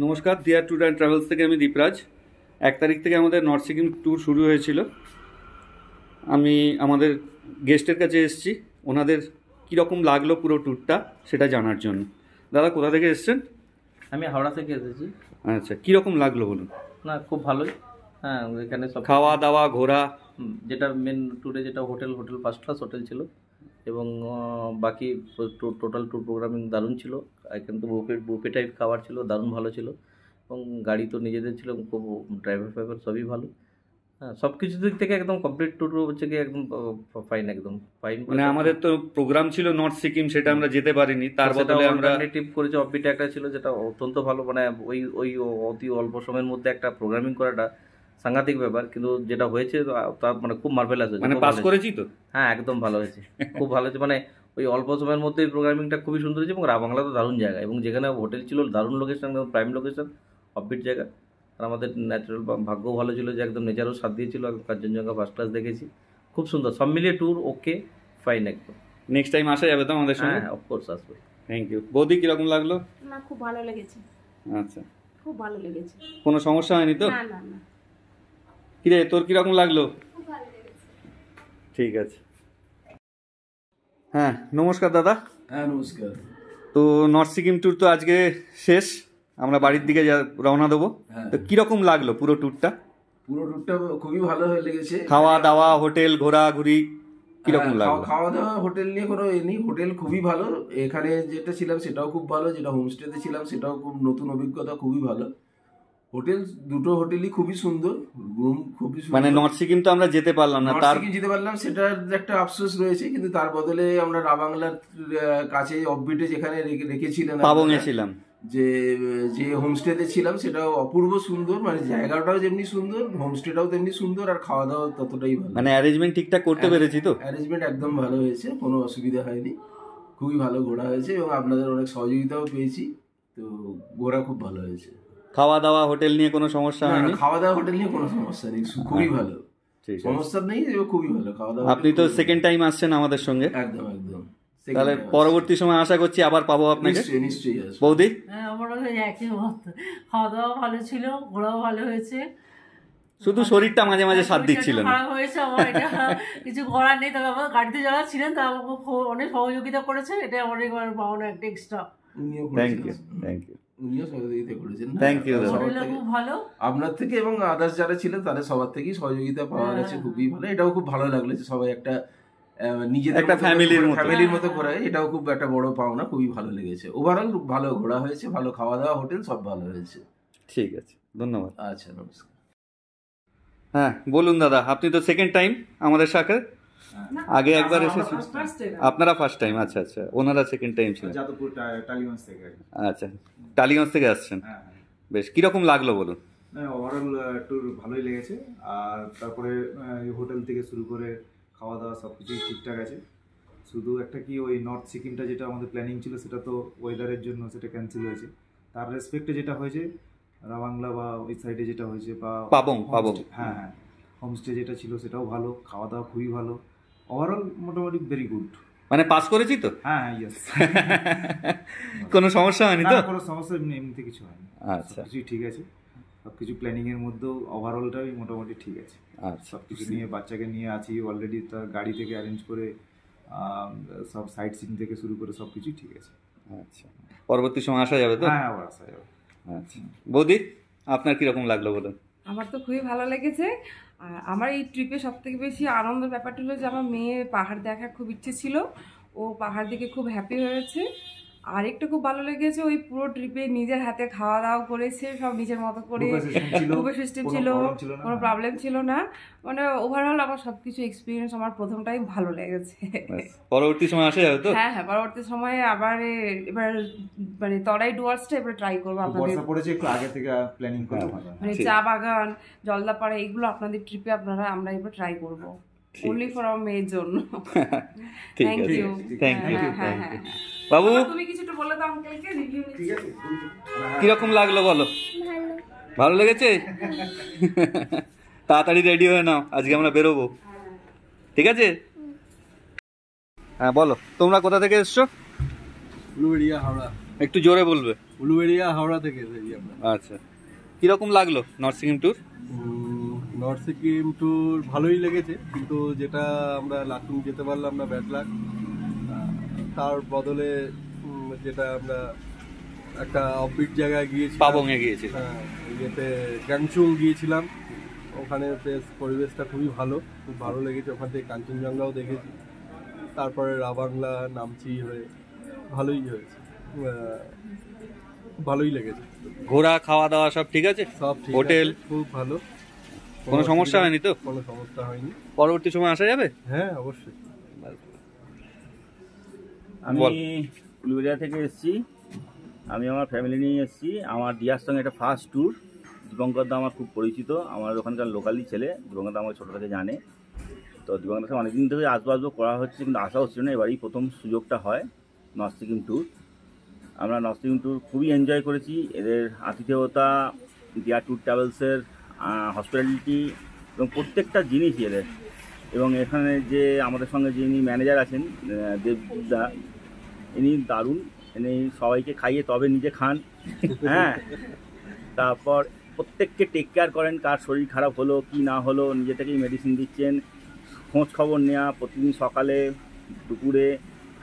নমস্কার, দিয়া tour and travels থেকে আমি দীপরাজ। 1 তারিখ থেকে আমাদের নর্থ সিকিম ট্যুর শুরু হয়েছিল। আমি আমাদের গেস্টের কাছে এসেছি, ওনাদের কীরকম লাগলো পুরো ট্যুরটা সেটা জানার জন্য। দাদা, কোথা থেকে এসেছেন? আমি হাওড়া থেকে এসেছি। আচ্ছা, কীরকম লাগলো বলুন। না, খুব ভালোই। হ্যাঁ, এখানে সব খাওয়া দাওয়া ঘোরা, যেটা মেন ট্যুরে যেটা হোটেল ফার্স্ট ক্লাস হোটেল ছিল, এবং বাকি টোটাল ট্যুর প্রোগ্রামিং দারুণ ছিল। এখানে তো বুফে টাইপ খাবার ছিল, দারুণ ভালো ছিল। এবং গাড়ি তো নিজেদের ছিল, খুব ড্রাইভার সবই ভালো। হ্যাঁ, সব কিছু দিক থেকে একদম কমপ্লিট ট্যুর হচ্ছে কি একদম ফাইন, একদম ফাইন। মানে আমাদের তো প্রোগ্রাম ছিল নর্থ সিকিম, সেটা আমরা যেতে পারিনি, তার বদলে আমরা অল্টারনেটিভ করেছি। অফবিট একটা ছিল যেটা অত্যন্ত ভালো, মানে ওই অতি অল্প সময়ের মধ্যে একটা প্রোগ্রামিং করাটা সাংঘাতিক ব্যাপার, কিন্তু যেটা হয়েছে তার মানে খুব মার্ভেলাস হয়েছে। মানে পাস করেছি তো। হ্যাঁ, একদম ভালো হয়েছে, খুব ভালো হয়েছে। মানে ওই অল্প সময়ের মধ্যে প্রোগ্রামিংটা খুবই সুন্দর হয়েছে। এবং বাংলা তো দারুণ জায়গা, এবং যেখানে হোটেল ছিল দারুণ লোকেশন, একদম প্রাইম লোকেশন, অফবিট জায়গা। আর আমাদের ন্যাচারাল ভাগ্যও ভালো ছিল যে একদম নেচারও সাথ দিয়েছিল। কাঞ্চনজঙ্ঘা ফার্স্ট ক্লাস দেখেছি, খুব সুন্দর। সব মিলিয়ে ট্যুর ওকে, ফাইন একদম। নেক্সট টাইম আসা যাবে তো আমাদের সঙ্গে? হ্যাঁ, অফকোর্স আসবে। Thank you. বৌদি, কিরকম লাগলো? না, খুব ভালো লেগেছে। আচ্ছা, খুব ভালো লেগেছে, কোনো সমস্যা হয়নি তো? না না না। কিরে, তোর কিরকম লাগলো? খুব ভালো লেগেছে। ঠিক আছে। হ্যাঁ, নমস্কার দাদা। হ্যাঁ, নমস্কার। তো নর্থ সিকিম ট্যুর তো আজকে শেষ, আমরা বাড়ির দিকে রওনা দেবো। তো কিরকম লাগলো পুরো ট্যুরটা? পুরো ট্যুরটা খুবই ভালো হয়ে লেগেছে। খাওয়া দাওয়া, হোটেল ঘোরাঘুরি কিরকম লাগলো? খাওয়া দাওয়া হোটেল নিয়ে কোনো নেই, হোটেল খুবই ভালো। এখানে যেটা ছিলাম সেটাও খুব ভালো, যেটা হোমস্টেতে ছিলাম সেটাও খুব নতুন অভিজ্ঞতা, খুবই ভালো। হোটেল দুটো হোটেলই খুবই সুন্দর, রুম খুবই সুন্দর। মানে নর্থ সিকিম তো আমরা যেতে পারলাম না, তার যেতে পারলাম সেটার একটা আফসোস রয়েছে, কিন্তু তার বদলে আমরা রাবাংলার কাছে অফবিটে যেখানে রেখেছিলেন পাবংয়ে ছিলাম, যে হোমস্টেতে ছিলাম সেটাও অপূর্ব সুন্দর। মানে জায়গাটাও যেমনি সুন্দর, হোমস্টেটাও তেমনি সুন্দর, আর খাওয়া দাওয়া ততটাই ভালো। মানে অ্যারেঞ্জমেন্ট ঠিকঠাক করতে পেরেছি তো? অ্যারেঞ্জমেন্ট একদম ভালো হয়েছে, কোনো অসুবিধা হয়নি, খুবই ভালো ঘোরা হয়েছে, এবং আপনাদের অনেক সহযোগিতাও পেয়েছি, তো ঘোরা খুব ভালো হয়েছে। খাওয়া দাওয়া হোটেল নিয়ে কোনো সমস্যা হয়নি? খাওয়া দাওয়া হোটেল নিয়ে কোনো সমস্যা নেই, খুবই ভালো, সমস্যা নেই, খুবই ভালো খাওয়া দাওয়া। আপনি তো সেকেন্ড টাইম আসছেন আমাদের সঙ্গে। একদম একদম। তাহলে পরবর্তী সময় আশা করছি আবার পাবো আপনাকে। নিশ্চয়ই। বৌদি? হ্যাঁ, আমারও একই মত। খাওয়া দাওয়া ভালো ছিল, ঘোরাও ভালো হয়েছে, শুধু শরীরটা মাঝে মাঝে সাথ দিচ্ছিল না। খারাপ হয়েছে আমার, এটা কিছু করার নেই। তবে আমার গাড়িতে যারা ছিলেন তারা আমাকে অনেক সহযোগিতা করেছে, এটা অনেক পাওনা একটা extra. Thank you, thank you. উনিও সহযোগিতা করেছেন। Thank you. খুব ভালো আপনার থেকে এবং আদার্স যারা ছিলেন তাদের সবার থেকেই সহযোগিতা পাওয়া গেছে, খুবই ভালো। এটাও খুব ভালো লাগলো যে সবাই একটা নিজেদের একটা ফ্যামিলির মতো ঘোরা, এটাও খুব একটা বড় পাওনা, খুবই ভালো লেগেছে। ওভারঅল ভালো ঘোরা হয়েছে, ভালো খাওয়া দাওয়া, হোটেল সব ভালো হয়েছে। ঠিক আছে, ধন্যবাদ। আচ্ছা, নমস্কার। হ্যাঁ, বলুন দাদা, আপনি তো সেকেন্ড টাইম আমাদের সাথে, আগে একবার এসেছেন। আপনারা ফার্স্ট টাইম? আচ্ছা আচ্ছা, ওনারা সেকেন্ড টাইম ছিলেন। টালিগঞ্জ থেকে। আচ্ছা, টালিগঞ্জ থেকে আসছেন। বেশ, কিরকম লাগলো বলুন? ওভারঅল ট্যুর ভালোই লেগেছে। আর তারপরে হোটেল থেকে শুরু করে খাওয়া দাওয়া সব কিছুই ঠিকঠাক আছে। শুধু একটা কি, ওই নর্থ সিকিমটা যেটা আমাদের প্ল্যানিং ছিল সেটা তো ওয়েদারের জন্য সেটা ক্যান্সেল হয়েছে। তার রেসপেক্টে যেটা হয়েছে রাবাংলা বা ওই সাইডে যেটা হয়েছে, বা পাবং, হ্যাঁ হ্যাঁ, হোমস্টে যেটা ছিল সেটাও ভালো, খাওয়া দাওয়া খুবই ভালো। ওভারঅল মোটামুটি ভেরি গুড। মানে পাস করেছি তো? হ্যাঁ, ইয়েস। কোনো সমস্যা হয়নি তো? কোনো সমস্যা এমনিতে কিছু হয়নি। আচ্ছা, কিছুই ঠিক আছে, সব কিছু প্ল্যানিংয়ের মধ্যেও ওভারঅলটাই মোটামুটি ঠিক আছে। আচ্ছা, সব কিছু নিয়ে বাচ্চাকে নিয়ে আছি অলরেডি, তার গাড়ি থেকে অ্যারেঞ্জ করে সব সাইট সিন থেকে শুরু করে সব কিছুই ঠিক আছে। আচ্ছা, পরবর্তী সময় আসা যাবে তো? হ্যাঁ, আবার আসা যাবে। আচ্ছা, বৌদি আপনার কীরকম লাগলো বলুন? আমার তো খুবই ভালো লেগেছে। আর আমার এই ট্রিপে সবথেকে বেশি আনন্দের ব্যাপারটা হলো যে আমার মেয়ে পাহাড় দেখার খুব ইচ্ছে ছিল, ও পাহাড় দেখে খুব হ্যাপি হয়েছে। আর একটা খুব ভালো লেগেছে, ওই পুরো ট্রিপে নিজের হাতে খাওয়া দাওয়া করেছে, সব নিজের মতো করে, বুফে সিস্টেম ছিল, কোনো প্রবলেম ছিল না। মানে ওভারঅল আমার সবকিছু এক্সপিরিয়েন্স আমার প্রথম টাইম ভালো লেগেছে। পরবর্তী সময় আসা যাবে তো? হ্যাঁ হ্যাঁ, পরবর্তী সময়ে আবার এবার মানে তরাই ডুয়ার্সটা এবার ট্রাই করবো আপনাদের। একটু আগে থেকে প্ল্যানিং করতে হবে, মানে চা বাগান, জলদাপাড়া, এগুলো আপনাদের ট্রিপে আমরা এবার ট্রাই করবো, only for our মেয়ের জন্য। Thank you, thank you. বাবু, তুমি কিছুটা বলে দাও আঙ্কেলকে, রিভিউ নিচ্ছি। কিরকম লাগলো বলো? ভালো লেগেছে? তাড়াতাড়ি রেডি হয়ে নাও, আজকে আমরা বেরোবো, ঠিক আছে? হ্যাঁ বলো, তোমরা কোথা থেকে এসছো? ব্লুবেড়িয়া, হাওড়া। একটু জোরে বলবে। উলুবেড়িয়া হাওড়া থেকে এসেছি আমরা। আচ্ছা, কিরকম লাগলো north Sikkim tour? North Sikkim tour ভালোই লেগেছে, কিন্তু যেটা আমরা লাচুং যেতে পারলাম না, ব্যাড লাক। তার বদলে যেটা আমরা একটা অফবিট জায়গায় গিয়েছিলাম, পাবংয়ে গিয়েছি। হ্যাঁ, ইয়েতে গ্যাংচুং গিয়েছিলাম। ওখানে বেশ পরিবেশটা খুবই ভালো, খুব ভালো লেগেছে। ওখান থেকে কাঞ্চনজঙ্ঘাও দেখেছি। তারপরে রাবাংলা, নামচি হয়ে ভালোই হয়েছে, ভালোই লেগেছে। ঘোরা, খাওয়া দাওয়া সব ঠিক আছে? সব ঠিক, হোটেল খুব ভালো, কোনো সমস্যা হয়নি তো? কোনো সমস্যা হয়নি। পরবর্তী সময় আসা যাবে? হ্যাঁ, অবশ্যই। আমি উলুবেড়িয়া থেকে এসেছি, আমি আমার ফ্যামিলি নিয়ে এসেছি। আমার দিয়ার সঙ্গে একটা ফার্স্ট ট্যুর। দীপঙ্কর দা আমার খুব পরিচিত, আমার ওখানকার লোকালি ছেলে। দীপঙ্কর দা আমাকে ছোটো থেকে জানে, তো দীপঙ্কর দার অনেকদিন থেকে আসবো করা হচ্ছে, কিন্তু আসা হচ্ছিল না। এবারই প্রথম সুযোগটা হয় নর্থ সিকিম ট্যুর। আমরা নর্থ সিকিম ট্যুর খুবই এনজয় করেছি। এদের আতিথেয়তা, দিয়ার ট্যুর ট্রাভেলসের হসপিটালিটি এবং প্রত্যেকটা জিনিসই এদের। এবং এখানে যে আমাদের সঙ্গে যিনি ম্যানেজার আছেন দেবদা, ইনি দারুণ। ইনি সবাইকে খাইয়ে তবে নিজে খান, হ্যাঁ। তারপর প্রত্যেককে টেক কেয়ার করেন, কার শরীর খারাপ হলো কি না হলো নিজে থেকেই মেডিসিন দিচ্ছেন, খোঁজ খবর নেওয়া প্রতিদিন সকালে দুপুরে।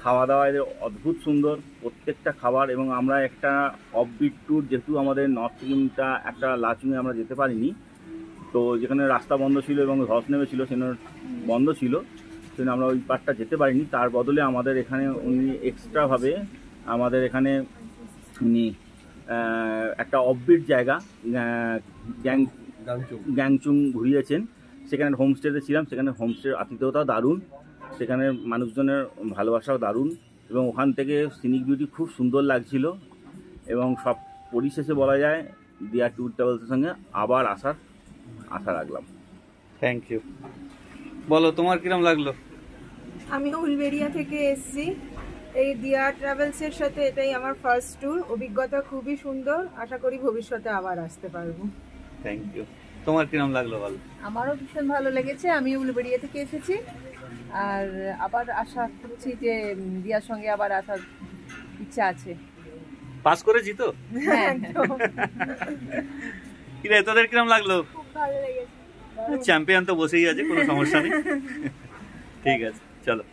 খাওয়া দাওয়া এদের অদ্ভুত সুন্দর, প্রত্যেকটা খাবার। এবং আমরা একটা অফবিট ট্যুর, যেহেতু আমাদের নর্থ সিকিমটা একটা লাচুংয়ে আমরা যেতে পারিনি, তো যেখানে রাস্তা বন্ধ ছিল এবং ধস নেমেছিল, সেখানে বন্ধ ছিল, সেখানে আমরা ওই পার্টটা যেতে পারিনি। তার বদলে আমাদের এখানে উনি এক্সট্রাভাবে আমাদের এখানে উনি একটা অফবিট জায়গা গ্যাংচুং ঘুরিয়েছেন। সেখানে হোমস্টেতে ছিলাম, সেখানে হোমস্টের আতিথেয়তাও দারুণ, সেখানে মানুষজনের ভালোবাসাও দারুণ, এবং ওখান থেকে সিনিক বিউটি খুব সুন্দর লাগছিল। এবং সব পরিশেষে বলা যায় দিয়ার ট্যুর ট্রাভেলসের সঙ্গে আবার আশা রাখলাম। Thank you. বলো, তোমার কিরম লাগলো? আমি উলবেড়িয়া থেকে এসেছি। এই দিয়া ট্রাভেলসের সাথে এটাই আমার ফার্স্ট ট্যুর। অভিজ্ঞতা খুবই সুন্দর, আশা করি ভবিষ্যতে আবার আসতে পারবো। Thank you. তোমার কিরম লাগলো? ভালো। আমারও ভীষণ ভালো লেগেছে। আমি উলবেড়িয়া থেকে এসেছি, আর আবার আশা করছি যে দিয়ার সঙ্গে আবার আসার ইচ্ছা আছে। পাস করেছি তো? হ্যাঁ। কিরে, তোদের কিরম লাগলো? খুব ভালো লেগেছে। চ্যাম্পিয়ন তো বসেই আছে, কোনো সমস্যা নেই। ঠিক আছে, চলো।